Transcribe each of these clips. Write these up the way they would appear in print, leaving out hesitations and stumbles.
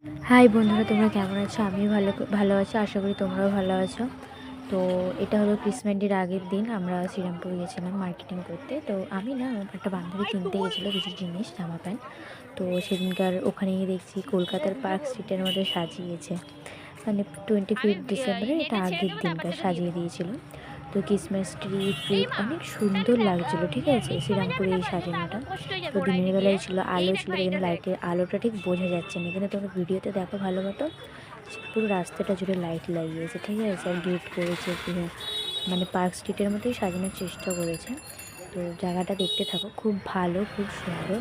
High বন্ধুরা, তোমরা কেমন আছো? আমি ভালো আছি, আশা করি তোমরাও ভালো আছো। তো এটা হলো ক্রিসমাসের আগের দিন আমরা শ্রীরামপুর গিয়েছিলাম মার্কেটিং করতে। তো আমি না, আমার একটা বান্ধবী কিনতে গেছিলো কিছু জিনিস, জামা প্যান্ট। তো সেদিনকার ওখানে গিয়ে দেখছি কলকাতার পার্ক স্ট্রিটের মধ্যে সাজিয়েছে, মানে 25 ডিসেম্বরে, এটা আগের দিনকার সাজিয়ে দিয়েছিল। তো ক্রিসমাস ট্রি অনেক সুন্দর লাগছিলো, ঠিক আছে, শ্রীরামপুরে এই সাজানোটা। তো দিনের বেলায় ছিল, আলো ছিল, তাই জন্য লাইটের আলোটা ঠিক বোঝা যাচ্ছে না, কিন্তু তোমরা ভিডিওতে দেখো ভালো মতো। পুরো রাস্তাটা জুড়ে লাইট লাগিয়েছে, ঠিক আছে, আর গেট করেছে পুরো, মানে পার্ক স্ট্রিটের মতোই সাজানোর চেষ্টা করেছে। তো জায়গাটা দেখতে থাকো, খুব ভালো, খুব সুন্দর।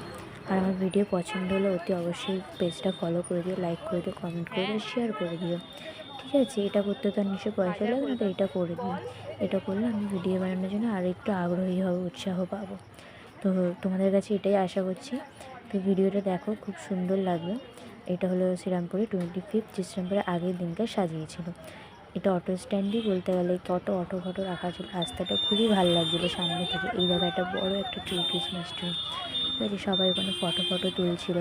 আর আমার ভিডিও পছন্দ হলে অতি অবশ্যই পেজটা ফলো করে দিও, লাইক করে দিও, কমেন্ট করে দিও, শেয়ার করে দিও, ঠিক আছে। এটা করতে তো আর নিশ্চয়ই পয়সা লাগে না, তো এটা করে দিও। এটা করলে আমি ভিডিও বানানোর জন্য আরও একটু আগ্রহী হব, উৎসাহ পাবো। তো তোমাদের কাছে এটাই আশা করছি। তো ভিডিওটা দেখো, খুব সুন্দর লাগবে। এটা হলো শ্রীরামপুরে 25 ডিসেম্বরের আগের দিনকে সাজিয়েছিল। এটা অটো স্ট্যান্ডই বলতে গেলে, অটো ফটো রাখা ছিল, রাস্তাটা খুবই ভালো লাগছিলো সামনে থেকে। এই জায়গায় একটা বড় একটা ট্রি, ক্রিসমাস ট্রি, ঠিক আছে। সবাই ওখানে ফটো তুলছিল।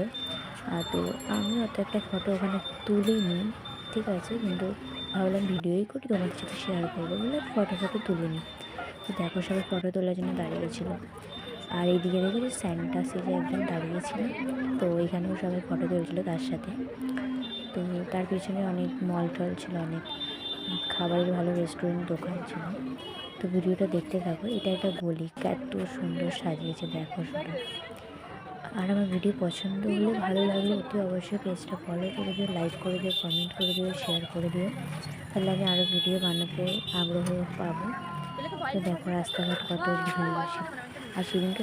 তো আমি অত একটা ফটো ওখানে তুলিনি, ঠিক আছে, কিন্তু ভাবলাম ভিডিওই করি, তোমাদের সাথে শেয়ার করবো বলে ফটো তুলিনি। তো দেখো, সবাই ফটো তোলার জন্য দাঁড়িয়েছিল। আর এইদিকে দেখেছি স্যান্টা সেজে একজন দাঁড়িয়েছিল। তো এখানেও সবাই ফটো তুলছিল তার সাথে। তো তার পিছনে অনেক মল টল ছিল, অনেক খাবারের ভালো রেস্টুরেন্ট দোকান ছিল। তো ভিডিওটা দেখতে থাকো। এটা একটা গলি, এত সুন্দর সাজিয়েছে, দেখো শুধু। আর আমার ভিডিও পছন্দ হলে, ভালো লাগলে অতি অবশ্যই পেজটা ফলো করে দিও, লাইক করে দিও, কমেন্ট করে দিও, শেয়ার করে দিও, তাহলে আমি আরও ভিডিও বানাতে আগ্রহ পাবো। তো দেখো রাস্তাঘাট কত ভিড় আছে। আর সেদিনকে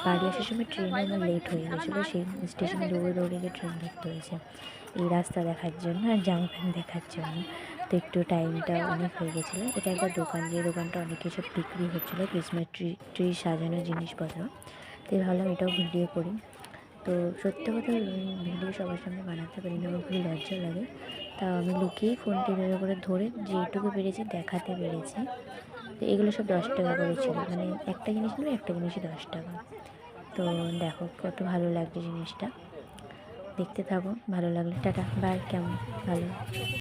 বাড়ি আসার সময় ট্রেনে আমার লেট হয়ে গেছিলো, সেই স্টেশনে দৌড়ে গিয়ে ট্রেন ধরতে হয়েছে এই রাস্তা দেখার জন্য আর জামা প্যান্ট দেখার জন্য। তো একটু টাইমটা অনেক হয়ে গেছিলো। এটা একটা দোকান, যে দোকানটা অনেক কিছু বিক্রি হচ্ছিলো, ক্রিসমাস ট্রি সাজানোর জিনিসপত্র। তো ভাবলাম এটাও ভিডিও করি। তো সত্যি কথা, ভিডিও সবার সামনে বানাতে পারি না, আমার খুবই লজ্জা লাগে। তাও আমি লুকিয়েই ফোনটি এভাবে করে ধরে যেটুকু পেরেছি দেখাতে পেরেছি। তো এগুলো সব 10 টাকা করে ছিল, মানে একটা জিনিস নেবে, একটা জিনিসই 10 টাকা। তো দেখো কত ভালো লাগছে জিনিসটা, দেখতে থাকো, ভালো লাগলে টাটা বাই। কেমন ভালো